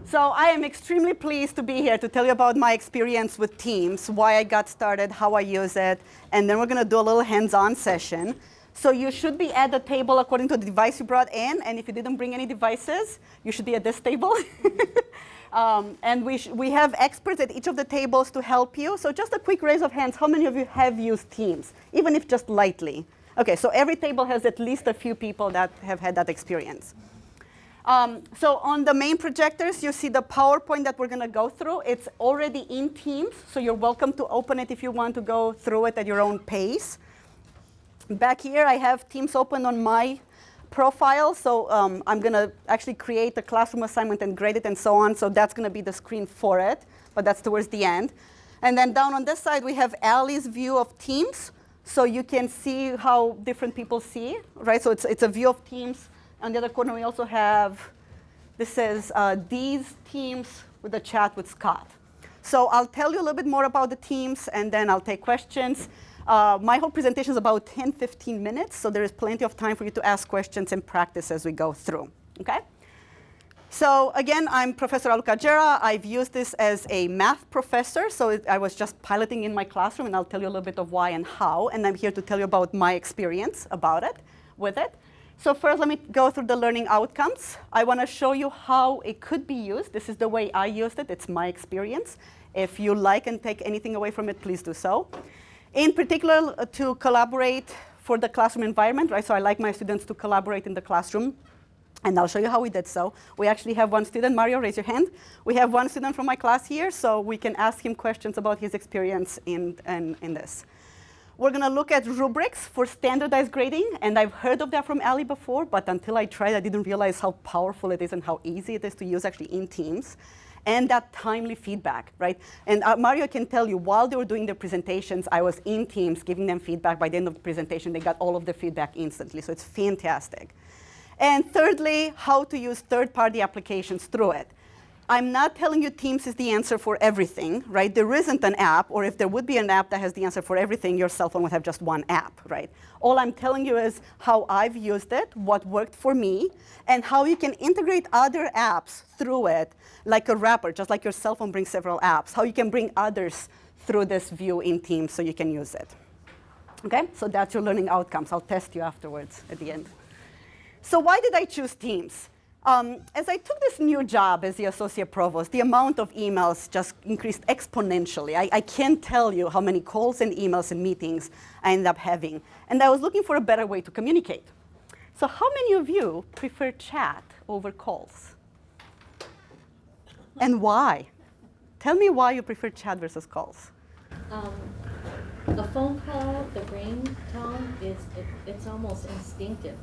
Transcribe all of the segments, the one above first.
So I am extremely pleased to be here to tell you about my experience with Teams, why I got started, how I use it, and then we're going to do a little hands-on session. So you should be at the table according to the device you brought in, and if you didn't bring any devices, you should be at this table. And we have experts at each of the tables to help you. So just a quick raise of hands, how many of you have used Teams, even if just lightly? Okay, so every table has at least a few people that have had that experience. So on the main projectors, you see the PowerPoint that we're going to go through. It's already in Teams, so you're welcome to open it if you want to go through it at your own pace. Back here, I have Teams open on my profile, so I'm going to actually create a classroom assignment and grade it and so on, so that's going to be the screen for it, but that's towards the end. And then down on this side, we have Allie's view of Teams, so you can see how different people see, right? So it's a view of Teams. On the other corner, we also have, this says, these Teams with a chat with Scott. So I'll tell you a little bit more about the Teams, and then I'll take questions. My whole presentation is about 10, 15 minutes, so there is plenty of time for you to ask questions and practice as we go through, okay? So again, I'm Professor Ralucca Gera. I've used this as a math professor, so I was just piloting in my classroom, and I'll tell you a little bit of why and how, and I'm here to tell you about my experience about it, with it. So first, let me go through the learning outcomes. I want to show you how it could be used. This is the way I used it. It's my experience. If you like and take anything away from it, please do so. In particular, to collaborate for the classroom environment, right? So I like my students to collaborate in the classroom, and I'll show you how we did so. We actually have one student. Mario, raise your hand. We have one student from my class here, so we can ask him questions about his experience in this. We're going to look at rubrics for standardized grading, and I've heard of that from Allie before, but until I tried, I didn't realize how powerful it is and how easy it is to use actually in Teams, and that timely feedback, right? And Mario can tell you, while they were doing their presentations, I was in Teams giving them feedback. By the end of the presentation, they got all of the feedback instantly, so it's fantastic. And thirdly, how to use third-party applications through it. I'm not telling you Teams is the answer for everything, right? There isn't an app, or if there would be an app that has the answer for everything, your cell phone would have just one app, right? All I'm telling you is how I've used it, what worked for me, and how you can integrate other apps through it, like a wrapper, just like your cell phone brings several apps, how you can bring others through this view in Teams so you can use it. Okay, so that's your learning outcomes. I'll test you afterwards at the end. So why did I choose Teams? As I took this new job as the associate provost, the amount of emails just increased exponentially. I can't tell you how many calls and emails and meetings I ended up having. And I was looking for a better way to communicate. So how many of you prefer chat over calls? And why? Tell me why you prefer chat versus calls. A phone call, the ringtone it's almost instinctive.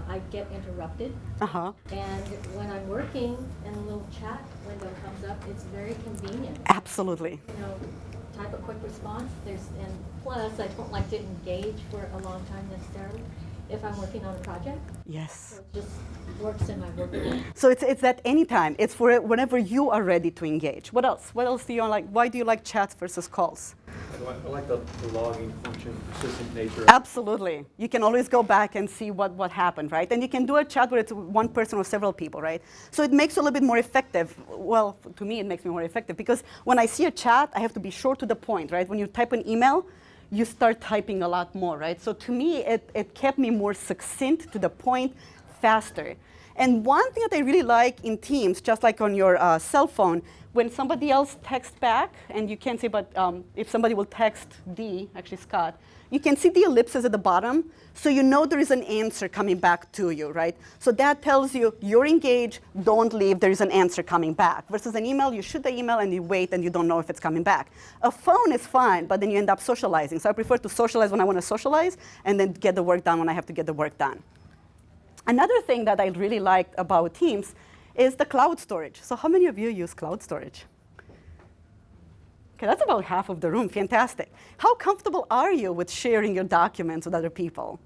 I get interrupted. And when I'm working and a little chat window comes up, it's very convenient. Absolutely. Type a quick response. And plus, I don't like to engage for a long time necessarily if I'm working on a project. Yes. So it just works in my workflow. So it's that anytime. It's for whenever you are ready to engage. What else? What else do you like? Why do you like chats versus calls? I like the logging function, persistent nature. Absolutely. You can always go back and see what happened, right? And you can do a chat where it's one person or several people, right? So it makes it a little bit more effective. Well, to me, it makes me more effective because when I see a chat, I have to be short to the point, right? When you type an email, you start typing a lot more, right? So to me, it kept me more succinct, to the point, faster. And one thing that I really like in Teams, just like on your cell phone, when somebody else texts back, and you can't see, but if somebody will text actually Scott, you can see the ellipses at the bottom, so you know there is an answer coming back to you, right? So that tells you you're engaged, don't leave, there is an answer coming back. Versus an email, you shoot the email and you wait and you don't know if it's coming back. A phone is fine, but then you end up socializing. So I prefer to socialize when I want to socialize and then get the work done when I have to get the work done. Another thing that I really liked about Teams is the cloud storage. So how many of you use cloud storage? Okay, that's about half of the room. Fantastic. How comfortable are you with sharing your documents with other people?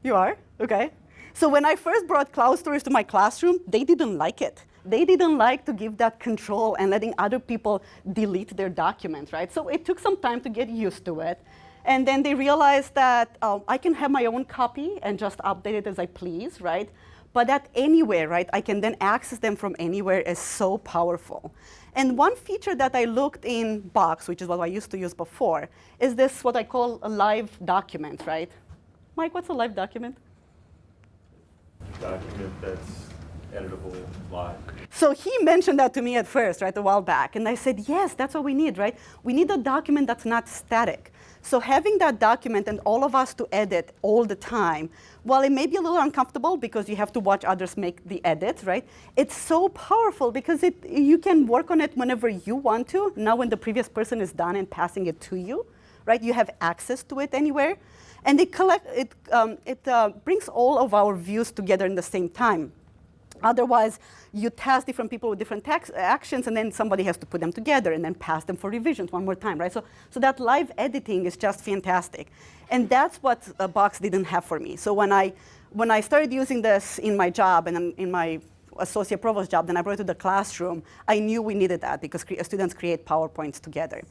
You are? Okay. So when I first brought cloud storage to my classroom, they didn't like it. They didn't like to give that control and letting other people delete their documents, right? So it took some time to get used to it. And then they realized that I can have my own copy and just update it as I please, right? but that anywhere, right, I can then access them from anywhere is so powerful. And one feature that I looked in Box, which is what I used to use before, is this what I call a live document, right? Mike, what's a live document? Document that's editable live. So he mentioned that to me at first, right, a while back. And I said, yes, that's what we need, right? We need a document that's not static. So having that document and all of us to edit all the time, while it may be a little uncomfortable because you have to watch others make the edits, right? It's so powerful because you can work on it whenever you want to. Now when the previous person is done and passing it to you, right, you have access to it anywhere. And it brings all of our views together in the same time. Otherwise, you task different people with different actions, and then somebody has to put them together and then pass them for revisions one more time, right? So that live editing is just fantastic. And that's what Box didn't have for me. So when I started using this in my job and in my associate provost job, then I brought it to the classroom, I knew we needed that because students create PowerPoints together.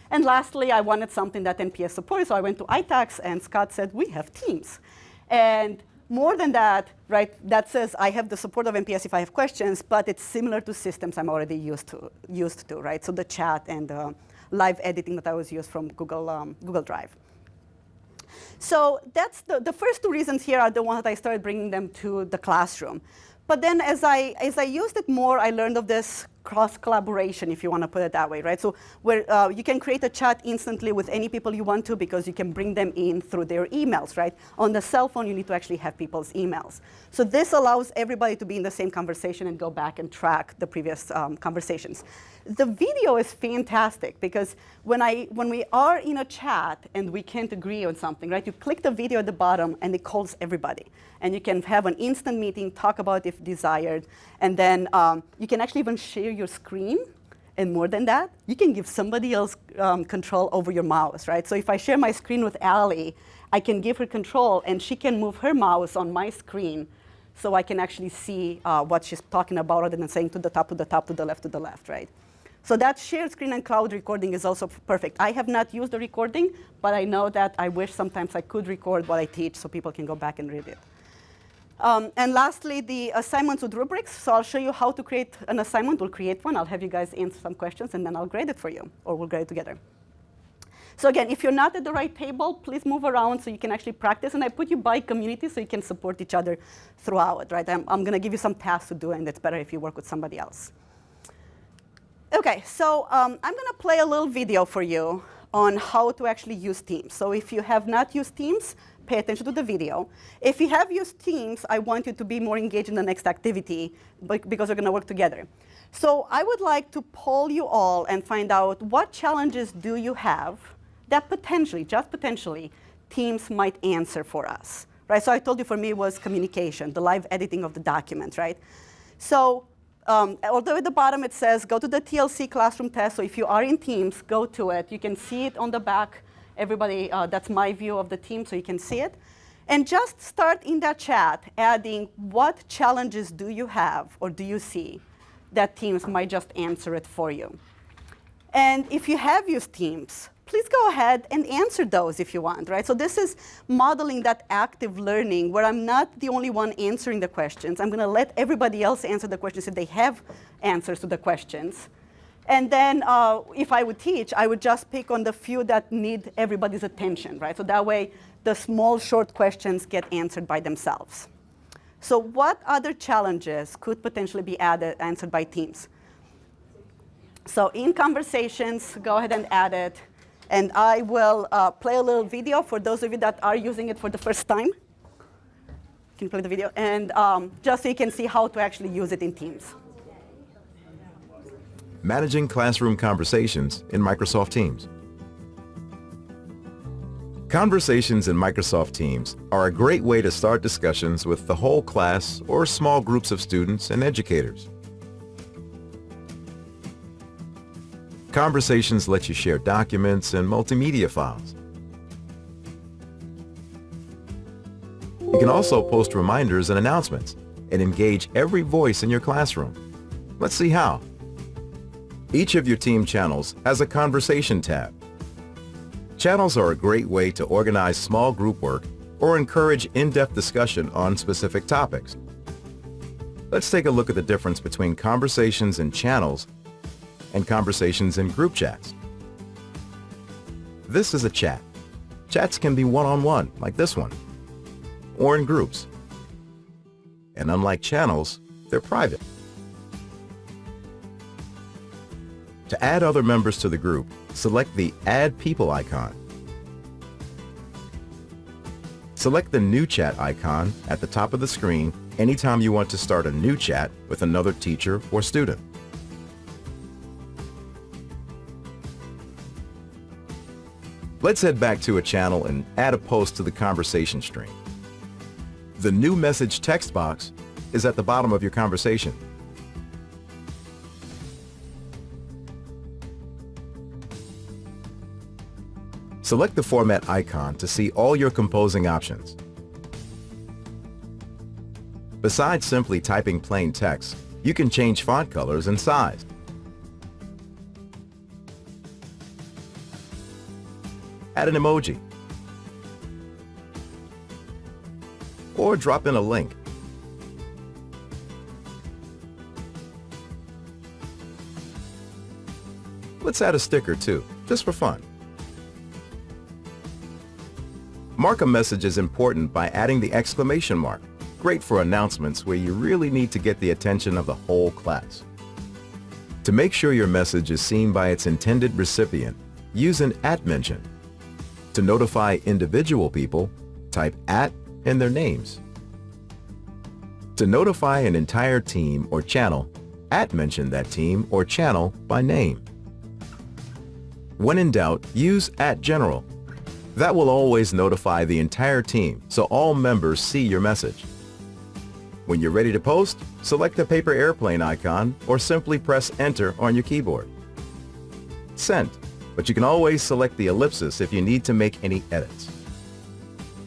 And lastly, I wanted something that NPS supported, so I went to ITACS, and Scott said, we have Teams. And more than that, right, that says I have the support of NPS if I have questions, but it's similar to systems I'm already used to, right? So the chat and live editing that I was used from Google Drive. So that's the first two reasons here are the ones that I started bringing them to the classroom. But then as I used it more, I learned of this cross-collaboration, if you want to put it that way, right? So where you can create a chat instantly with any people you want to because you can bring them in through their emails, right? On the cell phone, you need to actually have people's emails. So this allows everybody to be in the same conversation and go back and track the previous conversations. The video is fantastic because when we are in a chat and we can't agree on something, right? You click the video at the bottom and it calls everybody. And you can have an instant meeting, talk about it if desired, and then you can actually even share your screen. And more than that, you can give somebody else control over your mouse, right? So if I share my screen with Allie, I can give her control and she can move her mouse on my screen so I can actually see what she's talking about rather than saying to the top, to the top, to the left, right? So that shared screen and cloud recording is also perfect. I have not used the recording, but I know that I wish sometimes I could record what I teach so people can go back and read it. And lastly, the assignments with rubrics. So I'll show you how to create an assignment. We'll create one. I'll have you guys answer some questions, and then I'll grade it for you, or we'll grade it together. So again, if you're not at the right table, please move around so you can actually practice. And I put you by community so you can support each other throughout, right? I'm going to give you some tasks to do, and it's better if you work with somebody else. OK, so I'm going to play a little video for you on how to actually use Teams. So if you have not used Teams, pay attention to the video. If you have used Teams, I want you to be more engaged in the next activity because we're going to work together. So I would like to poll you all and find out what challenges do you have that potentially, just potentially, Teams might answer for us, right? So I told you for me it was communication, the live editing of the document, right? So although at the bottom it says go to the TLC classroom test, so if you are in Teams, go to it. You can see it on the back. Everybody, that's my view of the team, so you can see it. And just start in that chat adding what challenges do you have or do you see that Teams might just answer it for you. And if you have used Teams, please go ahead and answer those if you want, right? So this is modeling that active learning where I'm not the only one answering the questions. I'm going to let everybody else answer the questions if they have answers to the questions. And then if I would teach, I would just pick on the few that need everybody's attention, right? So that way, the small, short questions get answered by themselves. So what other challenges could potentially be answered by Teams? So in conversations, go ahead and add it. And I will play a little video for those of you that are using it for the first time. Can you play the video? And just so you can see how to actually use it in Teams. Managing classroom conversations in Microsoft Teams. Conversations in Microsoft Teams are a great way to start discussions with the whole class or small groups of students and educators. Conversations let you share documents and multimedia files. You can also post reminders and announcements and engage every voice in your classroom. Let's see how. Each of your team channels has a conversation tab. Channels are a great way to organize small group work or encourage in-depth discussion on specific topics. Let's take a look at the difference between conversations in channels and conversations in group chats. This is a chat. Chats can be one-on-one, like this one, or in groups. And unlike channels, they're private. To add other members to the group, select the Add People icon. Select the New Chat icon at the top of the screen anytime you want to start a new chat with another teacher or student. Let's head back to a channel and add a post to the conversation stream. The new message text box is at the bottom of your conversation. Select the format icon to see all your composing options. Besides simply typing plain text, you can change font colors and size. Add an emoji, or drop in a link. Let's add a sticker too, just for fun. Mark a message is important by adding the exclamation mark. Great for announcements where you really need to get the attention of the whole class. To make sure your message is seen by its intended recipient, use an @ mention. To notify individual people, type @ and their names. To notify an entire team or channel, @ mention that team or channel by name. When in doubt, use @general. That will always notify the entire team so all members see your message. When you're ready to post, select the paper airplane icon or simply press Enter on your keyboard. Send, but you can always select the ellipsis if you need to make any edits.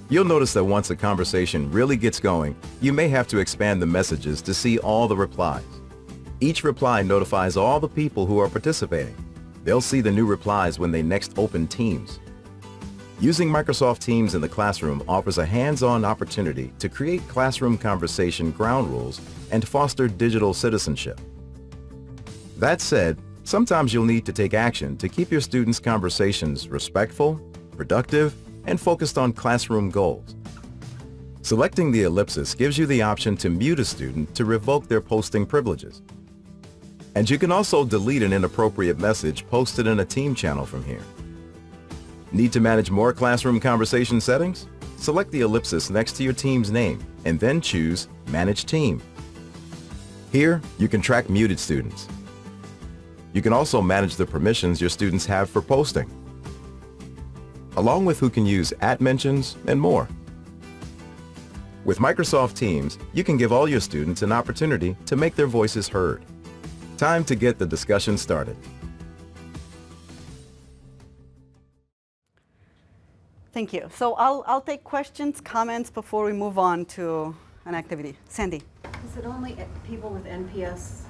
You'll notice that once a conversation really gets going, you may have to expand the messages to see all the replies. Each reply notifies all the people who are participating. They'll see the new replies when they next open Teams. Using Microsoft Teams in the classroom offers a hands-on opportunity to create classroom conversation ground rules and foster digital citizenship. That said, sometimes you'll need to take action to keep your students' conversations respectful, productive, and focused on classroom goals. Selecting the ellipsis gives you the option to mute a student to revoke their posting privileges. And you can also delete an inappropriate message posted in a team channel from here. Need to manage more classroom conversation settings? Select the ellipsis next to your team's name and then choose Manage Team. Here, you can track muted students. You can also manage the permissions your students have for posting, along with who can use @ mentions and more. With Microsoft Teams, you can give all your students an opportunity to make their voices heard. Time to get the discussion started. Thank you. So I'll take questions, comments before we move on to an activity. Sandy. Is it only people with NPS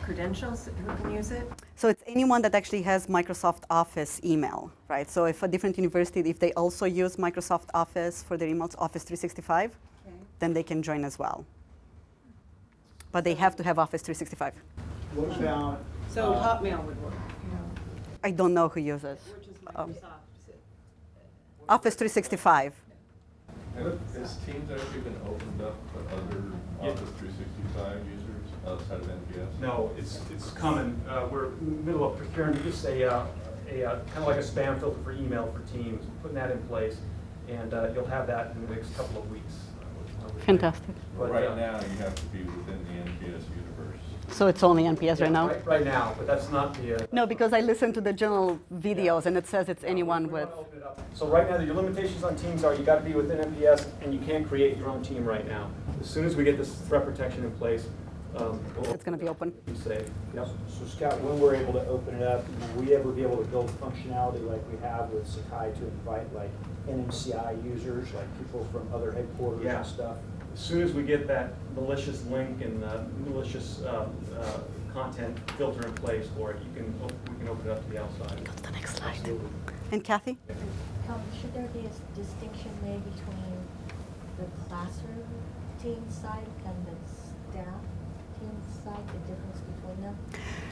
credentials who can use it? So it's anyone that actually has Microsoft Office email, right? So if a different university, if they also use Microsoft Office for their emails, Office 365, okay, then they can join as well. But they have to have Office 365. What about? So Hotmail would work. I don't know who uses Which is Microsoft. Office 365. Has Teams actually been opened up to other Office 365 users outside of NPS? No, it's coming. We're in the middle of preparing just a kind of like a spam filter for email for Teams, putting that in place, and you'll have that in the next couple of weeks. Fantastic. But right now, you have to be within the NPS universe. So it's only NPS right now? Right now, but that's not the... No, because I listened to the general videos, and it says it's anyone with... So right now, your limitations on Teams are you got to be within NPS, and you can't create your own team right now. As soon as we get this threat protection in place, it's going to be open. Be safe. Yep. So Scott, when we're able to open it up, will we ever be able to build functionality like we have with Sakai to invite like NMCI users, like people from other headquarters Yeah. and stuff? As soon as we get that malicious link and malicious content filter in place for it, we can open it up to the outside. Go to the next slide. Absolutely. And Kathy? Should there be a distinction made between the classroom team side and the staff? team side, the difference between them,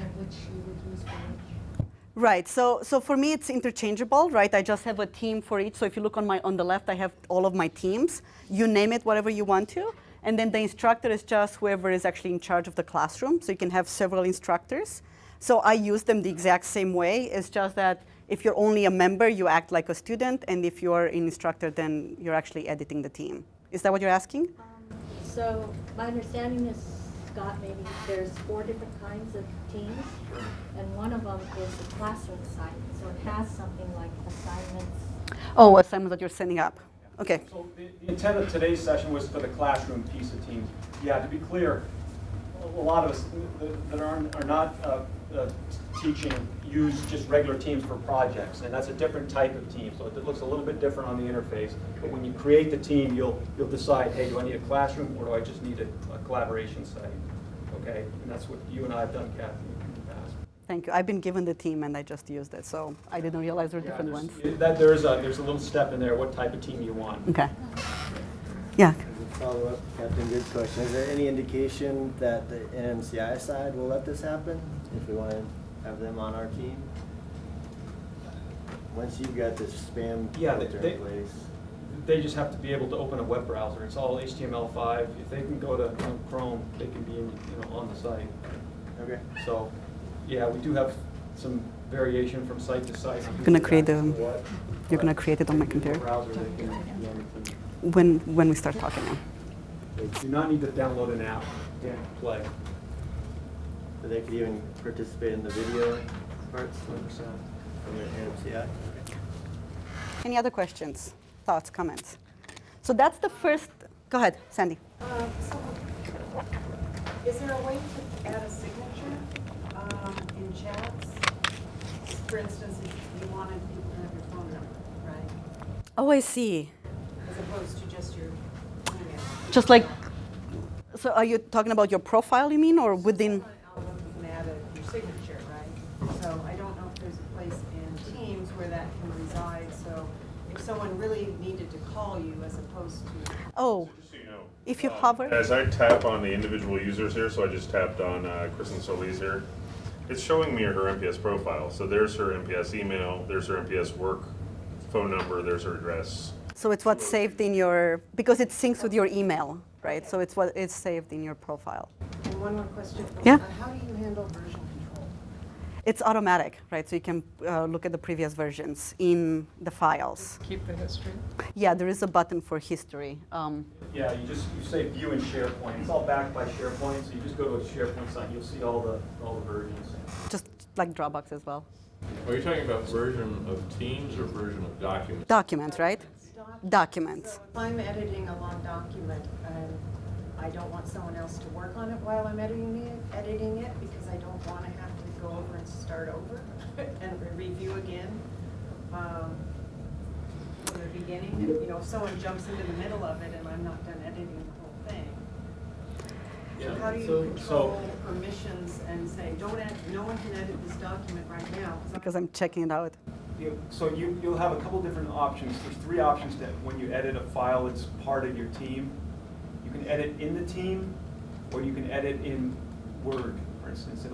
and which you would use for which? Right. So for me, it's interchangeable, right? I just have a team for each. So if you look on the left, I have all of my teams. You name it whatever you want to. And then the instructor is just whoever is actually in charge of the classroom. So you can have several instructors. So I use them the exact same way. It's just that if you're only a member, you act like a student. And if you're an instructor, then you're actually editing the team. Is that what you're asking? So my understanding is, Scott, maybe there's 4 different kinds of teams. And one of them is the classroom side. So it has something like assignments. Oh, assignments that you're sending up. Okay. So the intent of today's session was for the classroom piece of teams. Yeah, to be clear, a lot of us that are not teaching use just regular teams for projects, and that's a different type of team. So it looks a little bit different on the interface. But when you create the team, you'll decide, hey, do I need a classroom or do I just need a collaboration setting? Okay, and that's what you and I have done, Kathy, in the past. Thank you. I've been given the team and I just used it, so I didn't realize there were different ones. There's a little step in there, what type of team you want. Okay. Yeah. Follow up, Captain, good question. Is there any indication that the NMCI side will let this happen if we want to have them on our team? Once you've got this spam filter in place. They just have to be able to open a web browser. It's all HTML5. If they can go to Chrome, they can be on the site. Okay. So, yeah, we do have some variation from site to site. You're gonna create You're gonna create it on my computer Browser, they can be on the team. when we start talking now. They do not need to download an app to play. So they could even participate in the video parts from their NMCI? Any other questions, thoughts, comments? So that's the first. Go ahead, Sandy. Is there a way to add a signature in chats? For instance, if you wanted people to have your phone number, right? Oh, I see. As opposed to just your email. Just like, so are you talking about your profile, you mean, or within? Outlook, you can add your signature, right? So I don't know if there's a place in Teams where that can reside. So if someone really needed to call you as opposed to. Oh, Just so you know, if you hover. as I tap on the individual users here, so I just tapped on Kristen Solis here, it's showing me her MPS profile. So there's her MPS email, there's her MPS work phone number, there's her address. So it's what's saved in your, because it syncs with your email, right? So it's what it's saved in your profile. And one more question. Yeah. How do you handle version control? It's automatic, right? So you can look at the previous versions in the files. Keep the history. Yeah, there is a button for history. Yeah, you say view in SharePoint. It's all backed by SharePoint, so you just go to a SharePoint site, you'll see all the versions. Just like Dropbox as well. Are you talking about version of Teams or version of documents? Documents, right? Documents. So if I'm editing a long document and I don't want someone else to work on it while I'm editing it because I don't want to have to go over and start over and review again from the beginning. And, if someone jumps into the middle of it and I'm not done editing the whole thing. So how do you control permissions and say, no one can edit this document right now? Because I'm checking it out. So you'll have a couple different options. There's 3 options that when you edit a file that's part of your team. You can edit in the team, or you can edit in Word, for instance.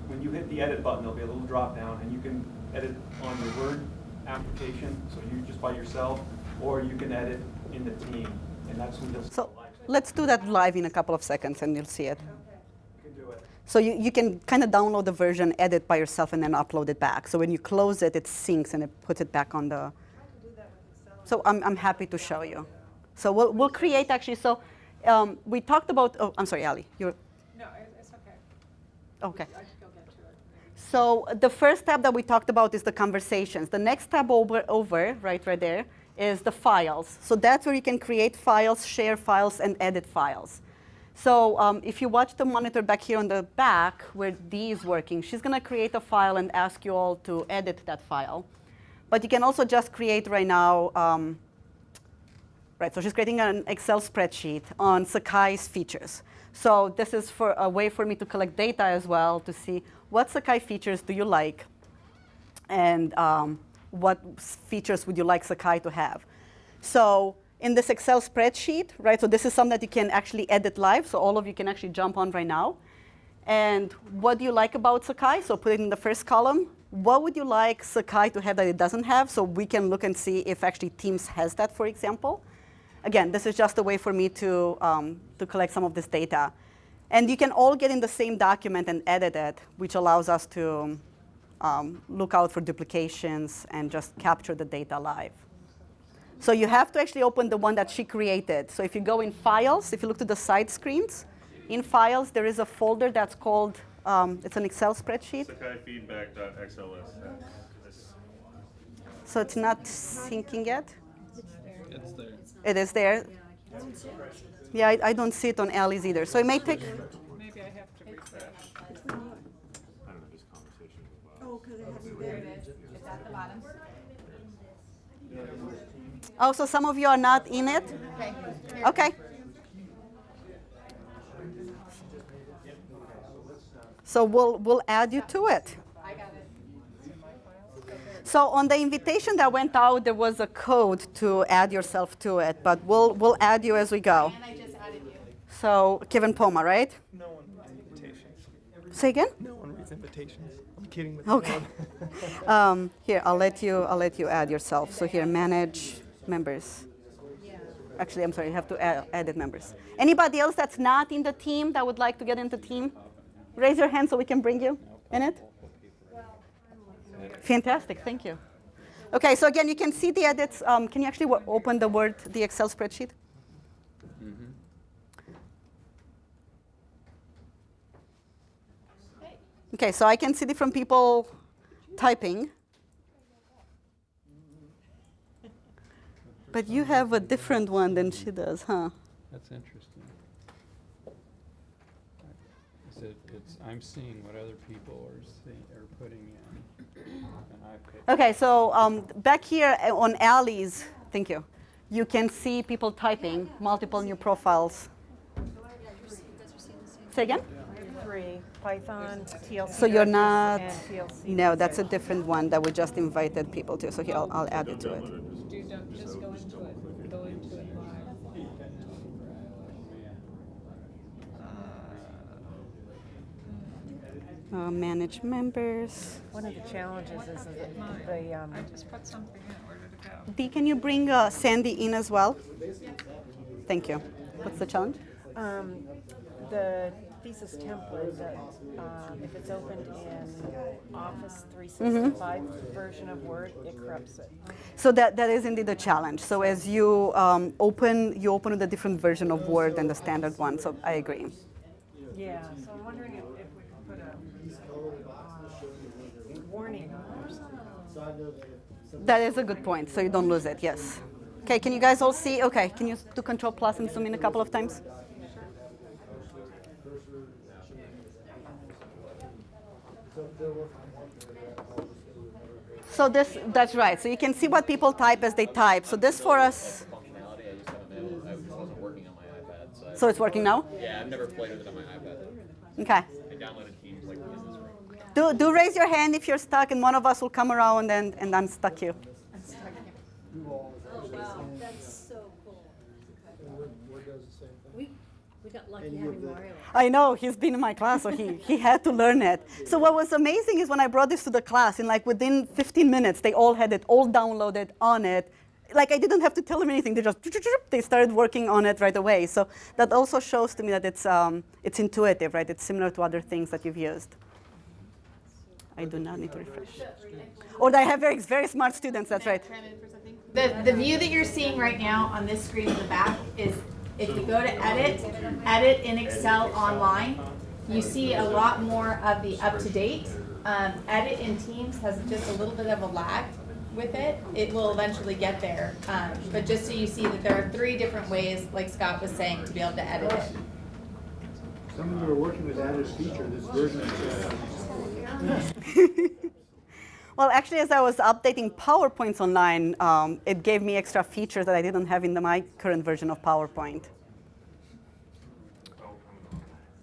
When you hit the edit button, there'll be a little drop down, and you can edit on your Word application, so you just by yourself, or you can edit in the team, and that's when you'll see So the live. let's do that live in a couple of seconds and you'll see it. You can do it. So you can kind of download the version, edit by yourself, and then upload it back. So when you close it, it syncs and it puts it back on the. So I'm happy to show you. So we'll create actually. So we talked about. Oh, I'm sorry, Ali. You're. No, it's okay. Okay. I should go get to it. So the first tab that we talked about is the conversations. The next tab over right there, is the files. So that's where you can create files, share files, and edit files. So if you watch the monitor back here on the back where Dee is working, she's going to create a file and ask you all to edit that file. But you can also just create right now, right, so she's creating an Excel spreadsheet on Sakai's features. So this is for a way for me to collect data as well to see what Sakai features do you like and what features would you like Sakai to have. So in this Excel spreadsheet, right, so this is something that you can actually edit live, so all of you can actually jump on right now. And what do you like about Sakai? So put it in the first column. What would you like Sakai to have that it doesn't have? So we can look and see if actually Teams has that, for example. Again, this is just a way for me to collect some of this data. And you can all get in the same document and edit it, which allows us to look out for duplications and just capture the data live. So you have to actually open the one that she created. So if you go in Files, if you look to the side screens, in Files, there is a folder that's called, it's an Excel spreadsheet. Sakai feedback.xls. So it's not syncing yet? It's there. It is there? Yeah, I don't see it on Ellie's either. So it may take... Maybe I have to refresh. I don't know, this conversation was It's at the bottom. Oh, so some of you are not in it? Okay. Okay. So we'll add you to it. I got it. So on the invitation that went out, there was a code to add yourself to it, but we'll add you as we go. And I just added you. So Kevin Poma, right? No one reads invitations. Say again? No one reads invitations. I'm kidding with Okay. you. Here, I'll let you add yourself. So here, manage members. Actually, I'm sorry, you have to edit members. Anybody else that's not in the team that would like to get into the team? Raise your hand so we can bring you in it. Fantastic, thank you. Okay, so again, you can see the edits. Can you actually open the Excel spreadsheet? Okay, so I can see different people typing. But you have a different one than she does, huh? That's interesting. I'm seeing what other people are putting in. And I picked. Okay, so back here on Allie's, thank you, you can see people typing multiple new profiles. Say again? 3, Python, TLC. So you're not, and TLC. no, that's a different one that we just invited people to. So here, I'll add it to it. Just go into it. Go into it live. Manage members. One of the challenges is that I just put something in. Where did it go? Dee, can you bring Sandy in as well? Thank you. What's the challenge? the thesis template, that if it's opened in Office 365 version of Word, it corrupts it. So that is indeed a challenge. So as you open with a different version of Word than the standard one. So I agree. Yeah, so I'm wondering if we could put a warning on it or something. That is a good point, so you don't lose it, yes. Okay, can you guys all see? Okay, can you do Control Plus and zoom in a couple of times? So that's right. So you can see what people type as they type. So this for us. Functionality, I just haven't been able, it wasn't working on my iPad. So it's working now? Yeah, I've never played with it on my iPad. Okay. I downloaded Teams like business room. Do raise your hand if you're stuck, and one of us will come around and unstuck you. Oh, wow, that's so cool. We got lucky having Mario. I know, he's been in my class, so he had to learn it. So what was amazing is when I brought this to the class, in like within 15 minutes, they all had it, all downloaded on it. Like I didn't have to tell them anything. They started working on it right away. So that also shows to me that it's intuitive, right? It's similar to other things that you've used. I do not need to refresh. Or I have very, very smart students, that's right. The view that you're seeing right now on this screen in the back is if you go to edit in Excel online, you see a lot more of the up-to-date. Edit in Teams has just a little bit of a lag with it. It will eventually get there. But just so you see that there are 3 different ways, like Scott was saying, to be able to edit it. Some of you are working with added feature, this version Well, actually, as I was updating PowerPoints online, it gave me extra features that I didn't have in my current version of PowerPoint.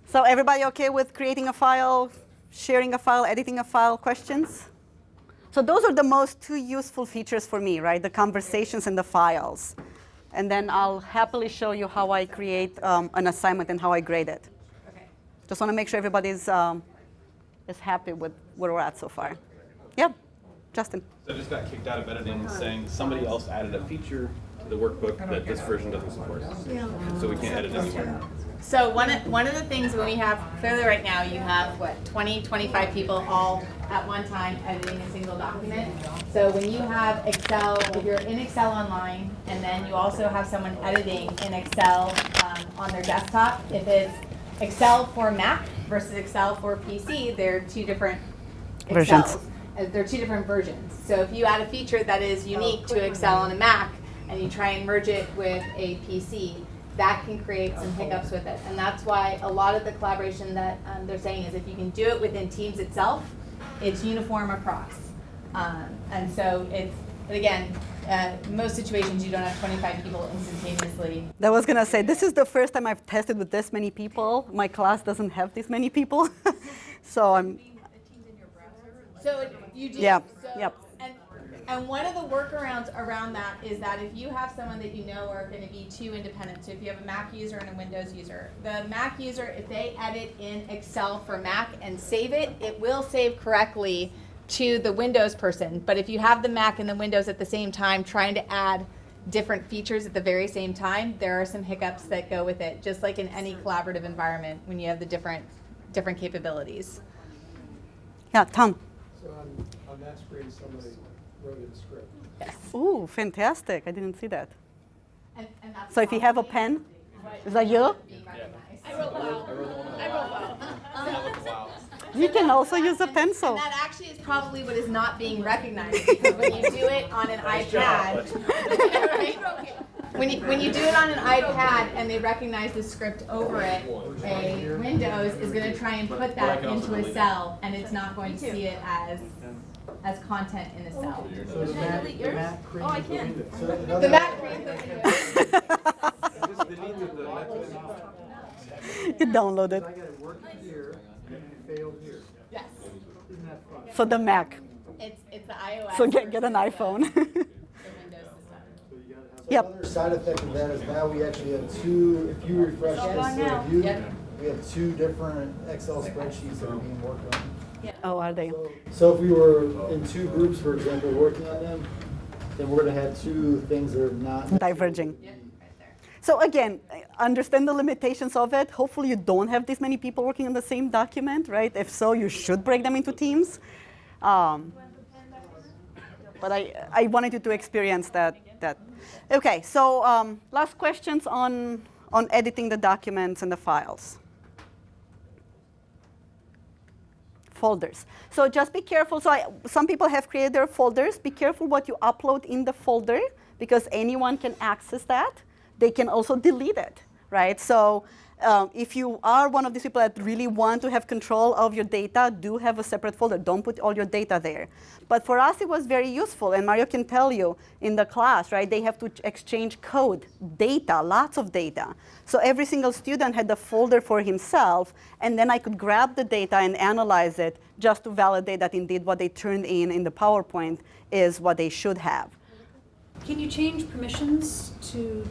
So everybody okay with creating a file, sharing a file, editing a file, questions? So those are the most 2 useful features for me, right? The conversations and the files. And then I'll happily show you how I create an assignment and how I grade it. Okay. Just want to make sure everybody's is happy with where we're at so far. Yep, Justin. So I just got kicked out of editing saying somebody else added a feature to the workbook that this version doesn't support. So we can't edit anymore. So one of the things when we have, clearly right now, you have, 20, 25 people all at one time editing a single document. So when you have Excel, if you're in Excel online, and then you also have someone editing in Excel on their desktop, if it's Excel for Mac versus Excel for PC, they're two different Versions. Excels. They're two different versions. So if you add a feature that is unique to Excel on a Mac, and you try and merge it with a PC, that can create some hiccups with it. And that's why a lot of the collaboration that they're saying is if you can do it within Teams itself, it's uniform across. And so it's, but again, most situations you don't have 25 people instantaneously. I was going to say, this is the first time I've tested with this many people. My class doesn't have this many people. So I'm... So you do. Yep, So, yep. And one of the workarounds around that is that if you have someone that you know are going to be two independent, so if you have a Mac user and a Windows user, the Mac user, if they edit in Excel for Mac and save it, it will save correctly to the Windows person. But if you have the Mac and the Windows at the same time trying to add different features at the very same time, there are some hiccups that go with it, just like in any collaborative environment when you have the different capabilities. Yeah, Tom. So on that screen, somebody wrote in script. Yes. Ooh, fantastic. I didn't see that. And that's So if you have a pen, is that you? I wrote wow. I wrote wow. You can also use a pencil. And that actually is probably what is not being recognized, because when you do it on an iPad, when you do it on an iPad and they recognize the script over it, a Windows is going to try and put that into a cell, and it's not going to see it as content in a cell. So the Mac created the window. So The Mac creates the window. You download it. I got it working here and it failed here. Yes. Isn't that fun? So the Mac. It's the iOS. So get an iPhone. So you gotta have. Yep. Another side effect of that is now we actually have two, if you refresh this view, we have two different Excel spreadsheets that are being worked on. Oh, are they? So if we were in two groups, for example, working on them, then we're gonna have two things that are not Diverging. So again, understand the limitations of it. Hopefully you don't have this many people working on the same document, right? If so, you should break them into teams. But I wanted you to experience that. Okay, so last questions on editing the documents and the files. Folders. So just be careful. So some people have created their folders. Be careful what you upload in the folder, because anyone can access that. They can also delete it, right? So if you are one of these people that really want to have control of your data, do have a separate folder. Don't put all your data there. But for us, it was very useful. And Mario can tell you in the class, right, they have to exchange code, data, lots of data. So every single student had a folder for himself. And then I could grab the data and analyze it just to validate that indeed what they turned in the PowerPoint is what they should have. Can you change permissions to,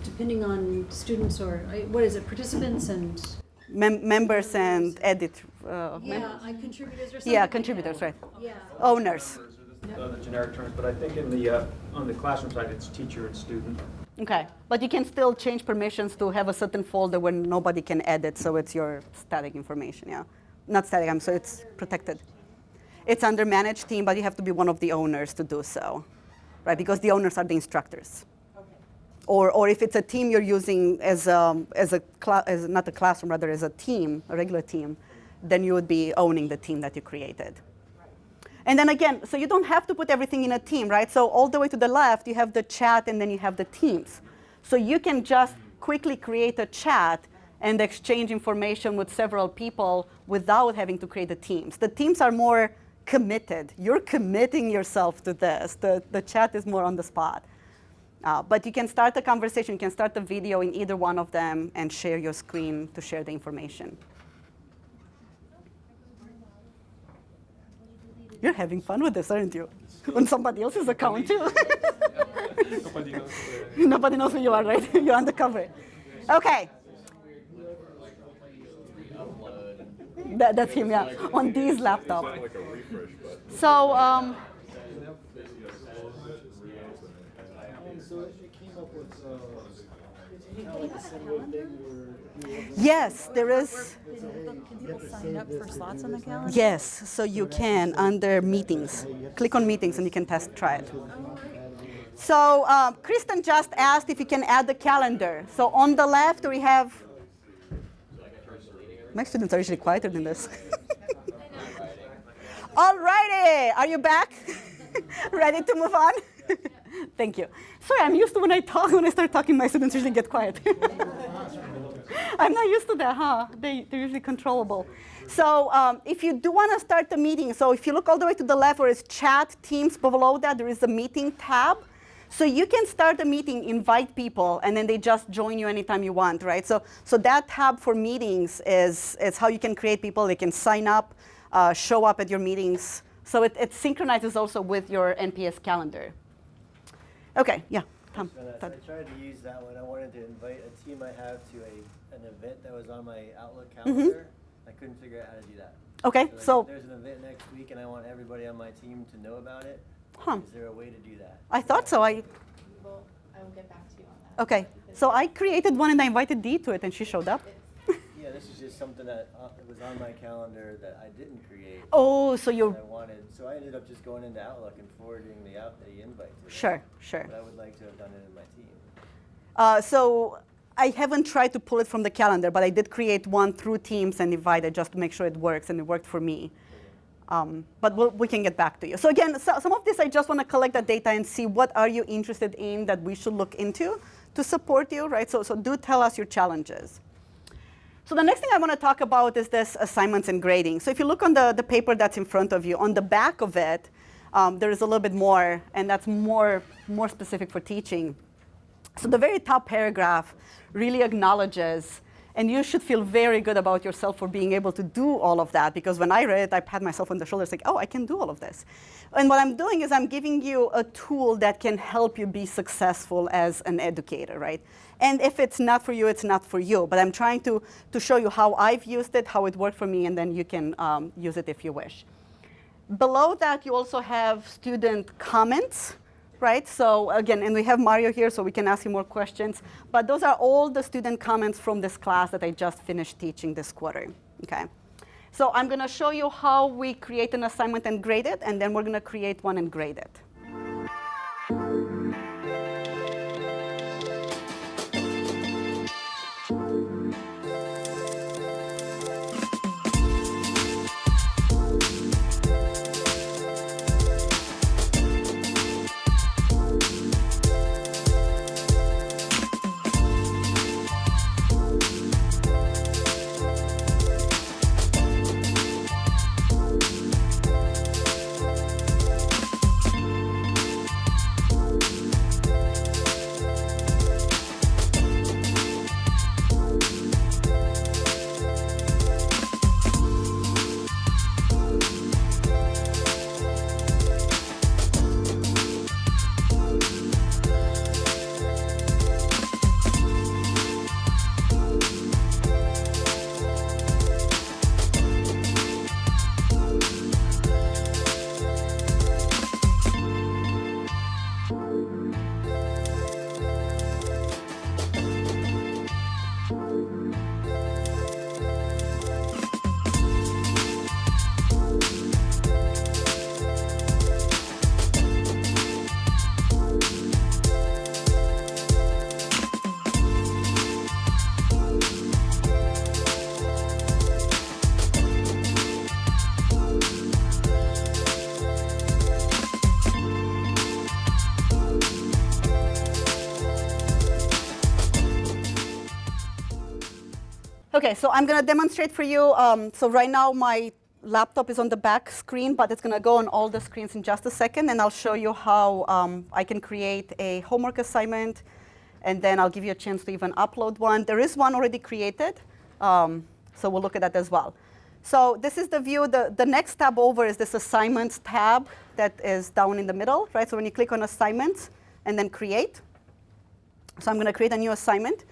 depending on students or, what is it, participants and? Members and edit. Contributors or something? Yeah, contributors, right. Yeah. Owners. The generic terms, but I think in the on the classroom side, it's teacher and student. Okay, but you can still change permissions to have a certain folder where nobody can edit, so it's your static information, yeah. Not static, so it's protected. It's under managed team, but you have to be one of the owners to do so, right? Because the owners are the instructors. Or if it's a team you're using as not a classroom, rather as a team, a regular team, then you would be owning the team that you created. And then again, so you don't have to put everything in a team, right? So all the way to the left, you have the chat, and then you have the teams. So you can just quickly create a chat and exchange information with several people without having to create the teams. The teams are more committed. You're committing yourself to this. The chat is more on the spot. But you can start a conversation, you can start a video in either one of them and share your screen to share the information. You're having fun with this, aren't you? On somebody else's account too. Nobody knows who you are, right? You're undercover. Okay. That's him, yeah, on Dee's laptop. Like a refresh button. So, So it came up with kind of like a similar thing where yes, there is. Can people sign up for slots on the calendar? Yes, so you can under meetings. Click on meetings and you can try it. So Kristen just asked if you can add the calendar. So on the left we have, my students are usually quieter than this. Alrighty, are you back? Ready to move on? Thank you. Sorry, I'm used to when I start talking, my students usually get quiet. I'm not used to that, huh? They're usually controllable. So if you do want to start the meeting, so if you look all the way to the left where it's chat, Teams, below that there is a meeting tab. So you can start a meeting, invite people, and then they just join you anytime you want, right? So that tab for meetings is how you can create people. They can sign up, show up at your meetings. So it synchronizes also with your NPS calendar. Okay, yeah, Tom. I tried to use that one. I wanted to invite a team I have to an event that was on my Outlook calendar. I couldn't figure out how to do that. Okay, so there's an event next week, and I want everybody on my team to know about it. Is there a way to do that? I thought so. I will get back to you on that. Okay, so I created one and I invited Dee to it, and she showed up. Yeah, this is just something that was on my calendar that I didn't create. Oh, so you're... So I ended up just going into Outlook and forwarding the invite to them. Sure. But I would like to have done it in my team. So I haven't tried to pull it from the calendar, but I did create one through Teams and invited just to make sure it works, and it worked for me. But we can get back to you. So again, some of this I just want to collect the data and see what are you interested in that we should look into to support you, right? So do tell us your challenges. So the next thing I want to talk about is this assignments and grading. So if you look on the paper that's in front of you, on the back of it, there is a little bit more, and that's more specific for teaching. So the very top paragraph really acknowledges, and you should feel very good about yourself for being able to do all of that, because when I read it, I pat myself on the shoulder, like, oh, I can do all of this. And what I'm doing is I'm giving you a tool that can help you be successful as an educator, right? And if it's not for you, it's not for you. But I'm trying to show you how I've used it, how it worked for me, and then you can use it if you wish. Below that, you also have student comments, right? So again, and we have Mario here, so we can ask him more questions. But those are all the student comments from this class that I just finished teaching this quarter, okay? So I'm going to show you how we create an assignment and grade it, and then we're going to create one and grade it. Okay, so I'm going to demonstrate for you. So right now my laptop is on the back screen, but it's going to go on all the screens in just a second, and I'll show you how I can create a homework assignment, and then I'll give you a chance to even upload one. There is one already created, so we'll look at that as well. So this is the view. The next tab over is this assignments tab that is down in the middle, right? So when you click on assignments and then create, so I'm going to create a new assignment.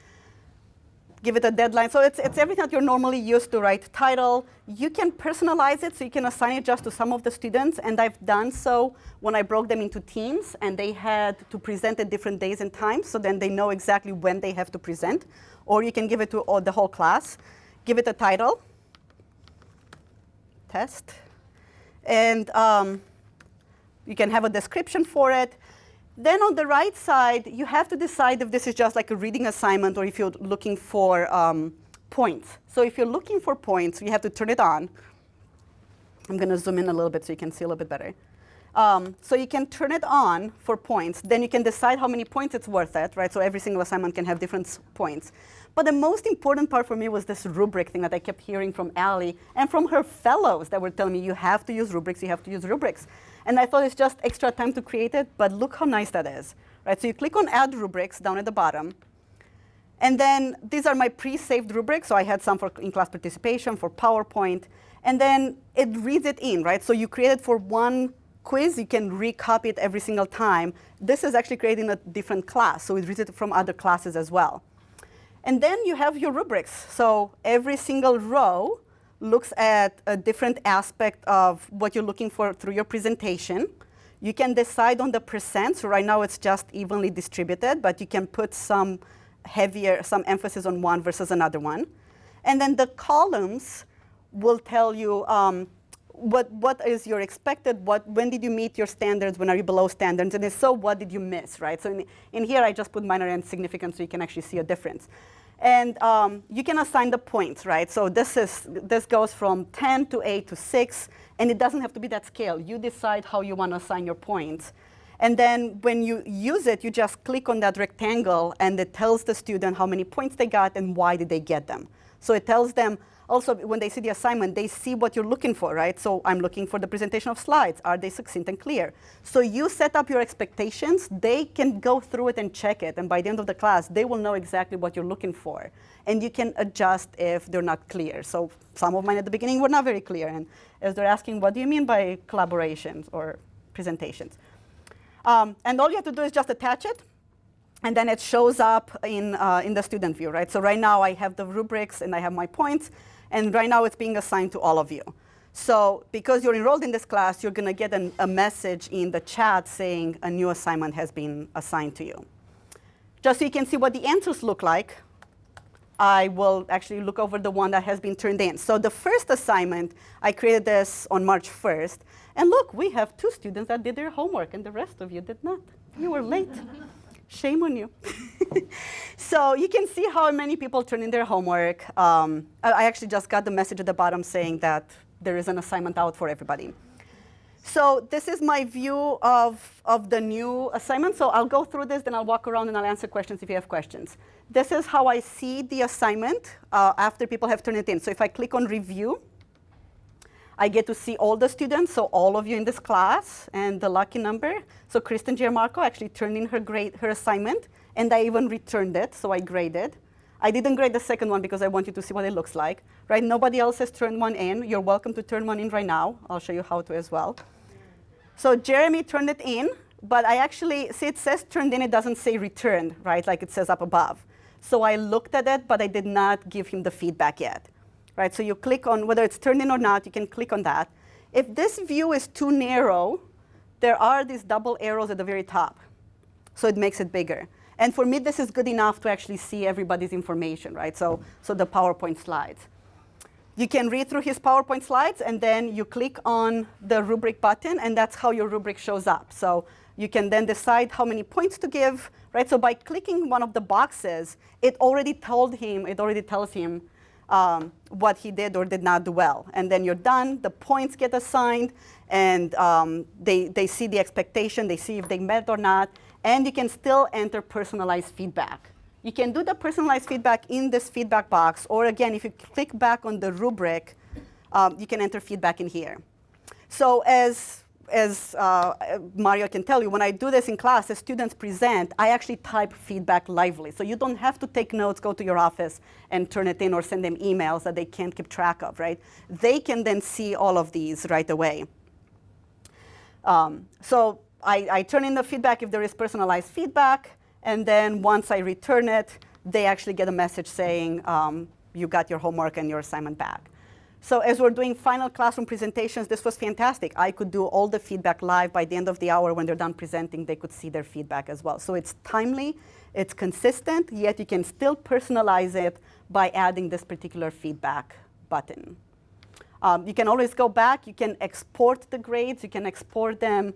give it a deadline. So it's everything that you're normally used to, right? Title, you can personalize it, so you can assign it just to some of the students, and I've done so when I broke them into teams, and they had to present at different days and times, so then they know exactly when they have to present. Or you can give it to the whole class. Give it a title, test, and you can have a description for it. Then on the right side, you have to decide if this is just like a reading assignment or if you're looking for points. So if you're looking for points, you have to turn it on. I'm going to zoom in a little bit so you can see a little bit better. So you can turn it on for points. Then you can decide how many points it's worth it, right? So every single assignment can have different points. But the most important part for me was this rubric thing that I kept hearing from Allie and from her fellows that were telling me, you have to use rubrics, you have to use rubrics. And I thought it's just extra time to create it, but look how nice that is, right? So you click on Add Rubrics down at the bottom. And then these are my pre-saved rubrics. So I had some for in-class participation, for PowerPoint. And then it reads it in, right? So you create it for one quiz. You can recopy it every single time. This is actually creating a different class. So it reads it from other classes as well. And then you have your rubrics. So every single row looks at a different aspect of what you're looking for through your presentation. You can decide on the percent. So right now it's just evenly distributed, but you can put some emphasis on one versus another one. And then the columns will tell you what is your expected, when did you meet your standards, when are you below standards, and if so, what did you miss, right? So in here, I just put minor and significant so you can actually see a difference. And you can assign the points, right? So this goes from 10 to 8 to 6, and it doesn't have to be that scale. You decide how you want to assign your points. And then when you use it, you just click on that rectangle, and it tells the student how many points they got and why did they get them. So it tells them, also, when they see the assignment, they see what you're looking for, right? So I'm looking for the presentation of slides. Are they succinct and clear? So you set up your expectations. They can go through it and check it. And by the end of the class, they will know exactly what you're looking for. And you can adjust if they're not clear. So some of mine at the beginning were not very clear. And as they're asking, what do you mean by collaborations or presentations? And all you have to do is just attach it. And then it shows up in the student view, right? So right now, I have the rubrics, and I have my points. And right now, it's being assigned to all of you. So because you're enrolled in this class, you're going to get a message in the chat saying a new assignment has been assigned to you. Just so you can see what the answers look like, I will actually look over the one that has been turned in. So the first assignment, I created this on March 1st. And look, we have 2 students that did their homework, and the rest of you did not. You were late. Shame on you. So you can see how many people turn in their homework. I actually just got the message at the bottom saying that there is an assignment out for everybody. So this is my view of the new assignment. So I'll go through this, then I'll walk around and I'll answer questions if you have questions. This is how I see the assignment after people have turned it in. So if I click on review, I get to see all the students, so all of you in this class, and the lucky number. So Kristen Gianmarco actually turned in her assignment, and I even returned it, so I graded. I didn't grade the second one because I want you to see what it looks like. Right? Nobody else has turned one in. You're welcome to turn one in right now. I'll show you how to as well. So Jeremy turned it in, but I actually, see it says turned in, it doesn't say returned, right, like it says up above. So I looked at it, but I did not give him the feedback yet. Right, so you click on whether it's turned in or not, you can click on that. If this view is too narrow, there are these double arrows at the very top. So it makes it bigger. And for me, this is good enough to actually see everybody's information, right? So the PowerPoint slides. You can read through his PowerPoint slides, and then you click on the rubric button, and that's how your rubric shows up. So you can then decide how many points to give, right? So by clicking one of the boxes, it already tells him what he did or did not do well. And then you're done, the points get assigned, and they see the expectation, they see if they met or not, and you can still enter personalized feedback. You can do the personalized feedback in this feedback box, or again, if you click back on the rubric, you can enter feedback in here. So as Mario can tell you, when I do this in class, as students present, I actually type feedback lively. So you don't have to take notes, go to your office, and turn it in or send them emails that they can't keep track of, right? They can then see all of these right away. So I turn in the feedback if there is personalized feedback, and then once I return it, they actually get a message saying you got your homework and your assignment back. So as we're doing final classroom presentations, this was fantastic. I could do all the feedback live. By the end of the hour, when they're done presenting, they could see their feedback as well. So it's timely, it's consistent, yet you can still personalize it by adding this particular feedback button. You can always go back. You can export the grades. You can export them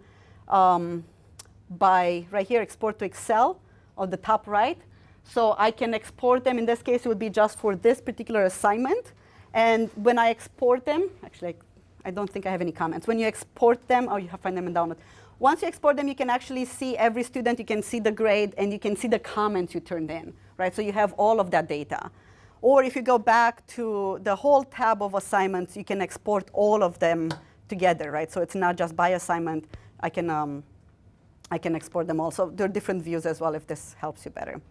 by, right here, export to Excel on the top right. So I can export them. In this case, it would be just for this particular assignment. And when I export them, actually, I don't think I have any comments. When you export them, oh, you have to find them in download. Once you export them, you can actually see every student. You can see the grade, and you can see the comments you turned in, right? So you have all of that data. Or if you go back to the whole tab of assignments, you can export all of them together, right? So it's not just by assignment. I can export them all. So there are different views as well if this helps you better.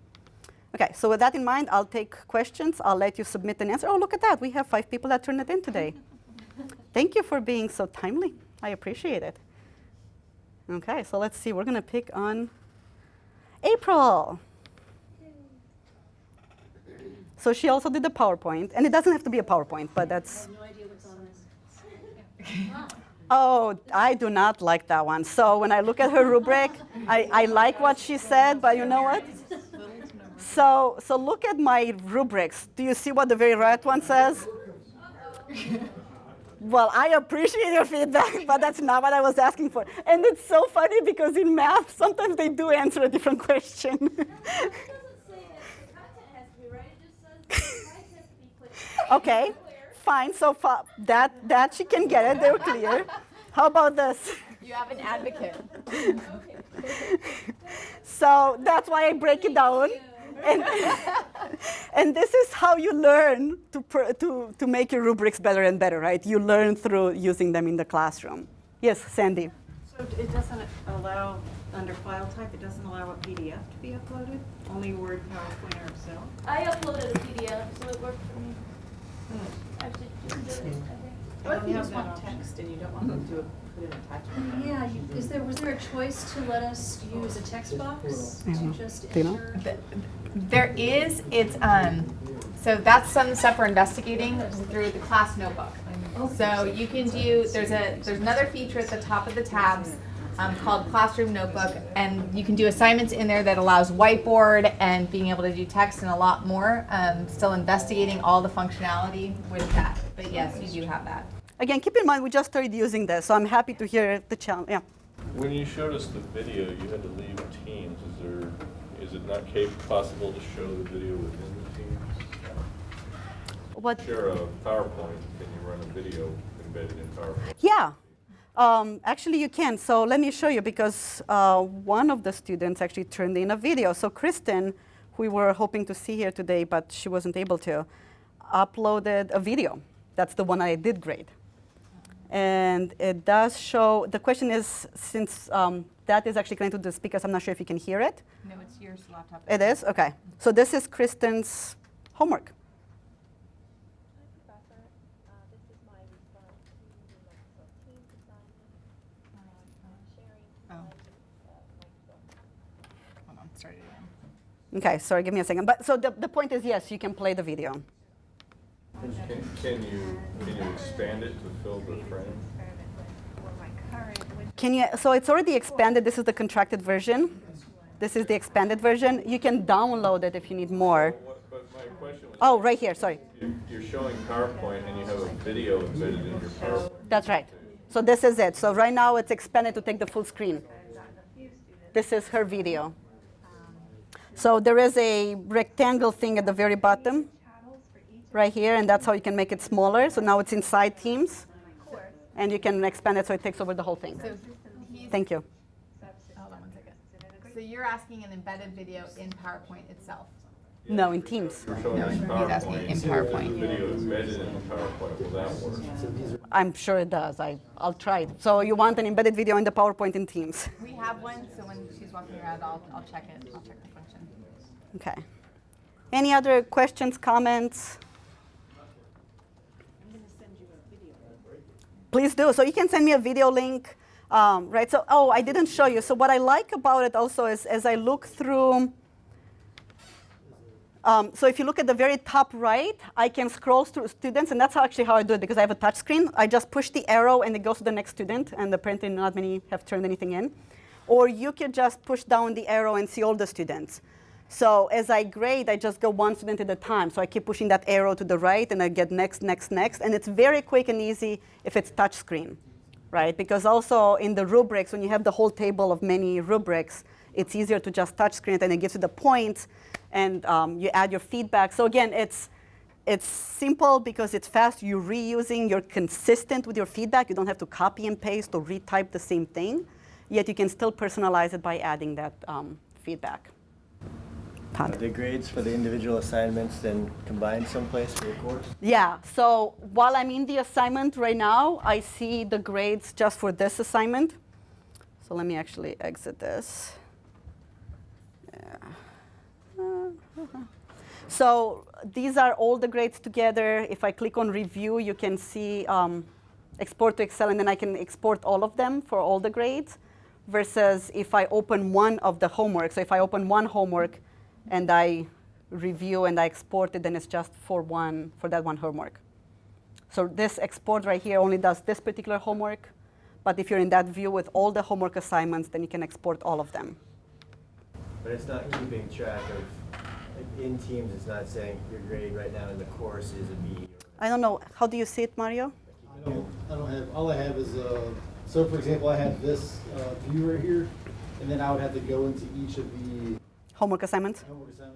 Okay, so with that in mind, I'll take questions. I'll let you submit an answer. Oh, look at that. We have 5 people that turned it in today. Thank you for being so timely. I appreciate it. Okay, so let's see. We're going to pick on April. So she also did the PowerPoint. And it doesn't have to be a PowerPoint, but that's... I have no idea what's on this. Oh, I do not like that one. So when I look at her rubric, I like what she said, but you know what? So look at my rubrics. Do you see what the very right one says? Well, I appreciate your feedback, but that's not what I was asking for. And it's so funny because in math, sometimes they do answer a different question. Okay, fine. So far, that she can get it. They were clear. How about this? You have an advocate. So that's why I break it down. And this is how you learn to make your rubrics better and better, right? You learn through using them in the classroom. Yes, Sandy. So it doesn't allow, under file type, it doesn't allow a PDF to be uploaded? Only Word, PowerPoint, or Excel? I uploaded a PDF, so it worked for me. Actually, just did it, I think. What if you just want text and you don't want them to put in attachment? Yeah, was there a choice to let us use a text box to just Do you know? enter? There is, so that's some stuff we're investigating through the class notebook. So you can do, there's another feature at the top of the tabs called Classroom Notebook, and you can do assignments in there that allows whiteboard and being able to do text and a lot more. Still investigating all the functionality with that, but yes, you do have that. Again, keep in mind we just started using this, so I'm happy to hear the challenge. Yeah. When you showed us the video, you had to leave Teams. Is it not possible to show the video within the Teams? What? Share a PowerPoint, can you run a video embedded in PowerPoint? Yeah. Actually, you can. So let me show you, because one of the students actually turned in a video. So Kristen, who we were hoping to see here today, but she wasn't able to, uploaded a video. That's the one I did grade. And it does show, the question is, since that is actually connected to the speakers, I'm not sure if you can hear it. No, it's your laptop. It is? Okay. So this is Kristen's homework. Okay, sorry, give me a second. But so the point is, yes, you can play the video. Can you expand it to fill the frame? Can you? So it's already expanded. This is the contracted version. This is the expanded version. You can download it if you need more. But my question was, oh, right here, sorry. You're showing PowerPoint and you have a video embedded in your PowerPoint. That's right. So this is it. So right now it's expanded to take the full screen. This is her video. So there is a rectangle thing at the very bottom, right here, and that's how you can make it smaller. So now it's inside Teams, and you can expand it so it takes over the whole thing. So Thank you. Hold on one second. So you're asking an embedded video in PowerPoint itself? No, in Teams. You're showing us he's asking in PowerPoint. The video embedded in PowerPoint, will that work? I'm sure it does. I'll try it. So you want an embedded video in the PowerPoint in Teams? We have one, so when she's walking around, I'll check it. I'll check the function. Okay. Any other questions, comments? I'm going to send you a video. Please do. So you can send me a video link, right? So, oh, I didn't show you. So what I like about it also is as I look through, So if you look at the very top right, I can scroll through students, and that's actually how I do it because I have a touch screen. I just push the arrow and it goes to the next student, and apparently not many have turned anything in. Or you can just push down the arrow and see all the students. So as I grade, I just go one student at a time. So I keep pushing that arrow to the right, and I get next, next, next. And it's very quick and easy if it's touch screen, right? Because also in the rubrics, when you have the whole table of many rubrics, it's easier to just touch screen it, and it gives you the points, and you add your feedback. So again, it's simple because it's fast. You're reusing. You're consistent with your feedback. You don't have to copy and paste or retype the same thing. Yet you can still personalize it by adding that feedback. Are the grades for the individual assignments then combined someplace for the course? Yeah, so while I'm in the assignment right now, I see the grades just for this assignment. So let me actually exit this. So these are all the grades together. If I click on review, you can see export to Excel, and then I can export all of them for all the grades, versus if I open one of the homework. So if I open one homework and I review and I export it, then it's just for that one homework. So this export right here only does this particular homework. But if you're in that view with all the homework assignments, then you can export all of them. But it's not keeping track of, like in Teams, it's not saying your grade right now in the course is a B. I don't know. How do you see it, Mario? I don't have, all I have is, so for example, I have this view right here, and then I would have to go into each of the homework assignments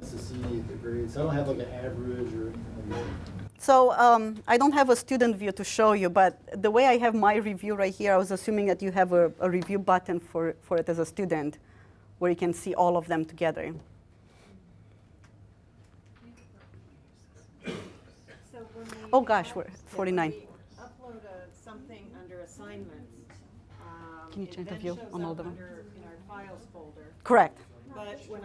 to see the grades. So I don't have like an average or anything like that. So I don't have a student view to show you, but the way I have my review right here, I was assuming that you have a review button for it as a student, where you can see all of them together. So when we Oh gosh, we're 49. When we upload something under assignments, Can you it change the then view shows on all up of them? under in our files folder. Correct. But when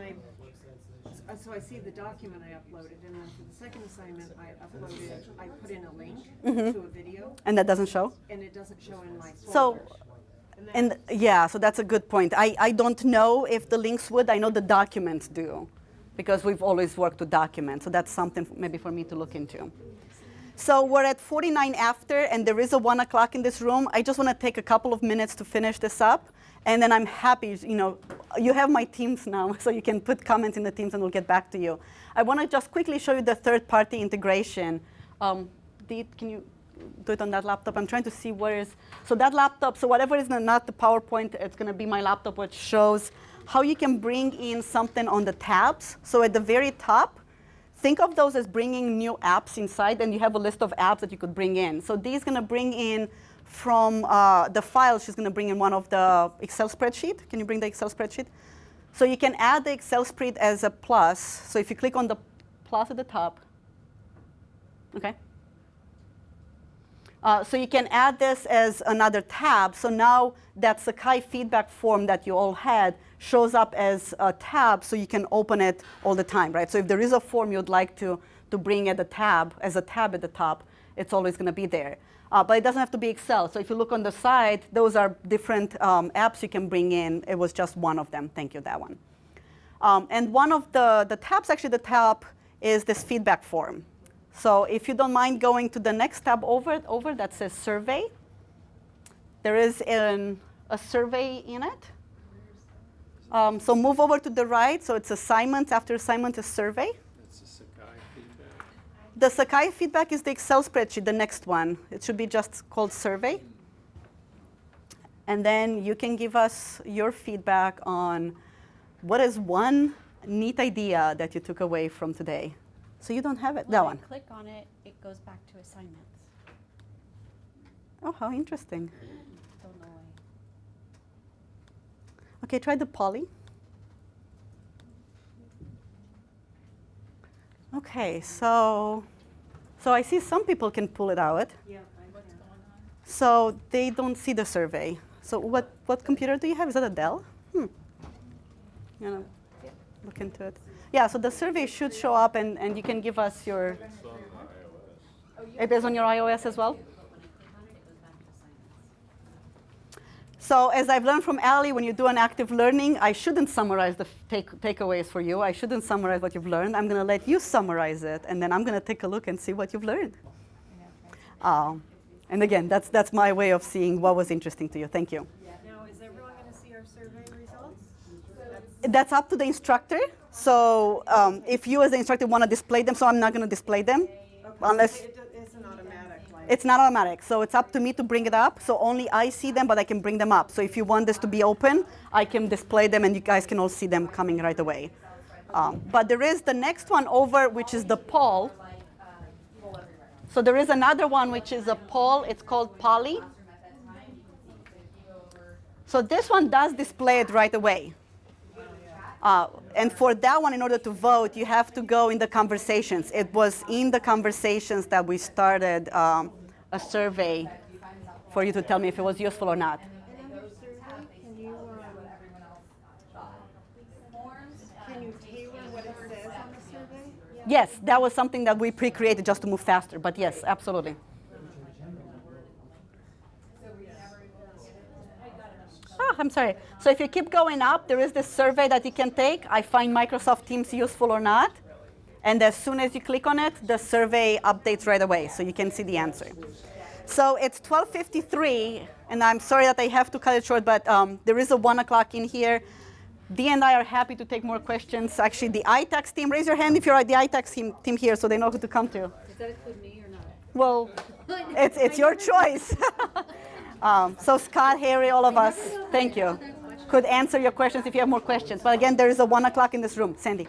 so I see the document I uploaded, and then for the second assignment I put in a link to a video. And that doesn't show? And it doesn't show in my So, folder. yeah, so that's a good point. I don't know if the links would. I know the documents do, because we've always worked with documents. So that's something maybe for me to look into. So we're at 49 after, and there is a 1 o'clock in this room. I just want to take a couple of minutes to finish this up. And then I'm happy, you have my Teams now, so you can put comments in the Teams and we'll get back to you. I want to just quickly show you the third-party integration. Can you do it on that laptop? I'm trying to see where is, so that laptop, so whatever is not the PowerPoint, it's going to be my laptop, which shows how you can bring in something on the tabs. So at the very top, think of those as bringing new apps inside, and you have a list of apps that you could bring in. So these going to bring in from the file, she's going to bring in one of the Excel spreadsheet. Can you bring the Excel spreadsheet? So you can add the Excel spreadsheet as a plus. So if you click on the plus at the top, okay. So you can add this as another tab. So now that Sakai feedback form that you all had shows up as a tab, so you can open it all the time, right? So if there is a form you'd like to bring as a tab at the top, it's always going to be there. But it doesn't have to be Excel. So if you look on the side, those are different apps you can bring in. It was just one of them. Thank you, that one. And one of the tabs, actually the tab, is this feedback form. So if you don't mind going to the next tab over that says survey, there is a survey in it. So move over to the right. So it's assignment. After assignment is survey. The Sakai feedback is the Excel spreadsheet, the next one. It should be just called survey. And then you can give us your feedback on what is one neat idea that you took away from today. So you don't have it, that one. When I click on it, it goes back to assignments. Oh, how interesting. Don't know why. Okay, try the poly. Okay, so I see some people can pull it out. Yeah, So they don't see the survey. So what computer do you have? Is that a Dell? Look into it. Yeah, so the survey should show up, and you can give us your. It is on your iOS as well? So as I've learned from Allie, when you do an active learning, I shouldn't summarize the takeaways for you. I shouldn't summarize what you've learned. I'm going to let you summarize it, and then I'm going to take a look and see what you've learned. And again, that's my way of seeing what was interesting to you. Thank you. Now, is everyone going to see our survey results? That's up to the instructor. So if you as the instructor want to display them, so I'm not going to display them. Unless It's an automatic. it's not automatic. So it's up to me to bring it up. So only I see them, but I can bring them up. So if you want this to be open, I can display them and you guys can all see them coming right away. But there is the next one over, which is the poll. So there is another one, which is a poll. It's called Polly. So this one does display it right away. And for that one, in order to vote, you have to go in the conversations. It was in the conversations that we started a survey for you to tell me if it was useful or not. Can you tailor what it says on the survey? Yes, that was something that we pre-created just to move faster. But yes, absolutely. Oh, I'm sorry. So if you keep going up, there is this survey that you can take. I find Microsoft Teams useful or not. And as soon as you click on it, the survey updates right away, so you can see the answer. So it's 12:53, and I'm sorry that I have to cut it short, but there is a 1 o'clock in here. Dee and I are happy to take more questions. Actually, the iTax team, raise your hand if you're at the iTax team here so they know who to come to. Does that include me or not? Well, it's your choice. So Scott, Harry, all of us, thank you. Could answer your questions if you have more questions. But again, there is a 1 o'clock in this room. Sandy.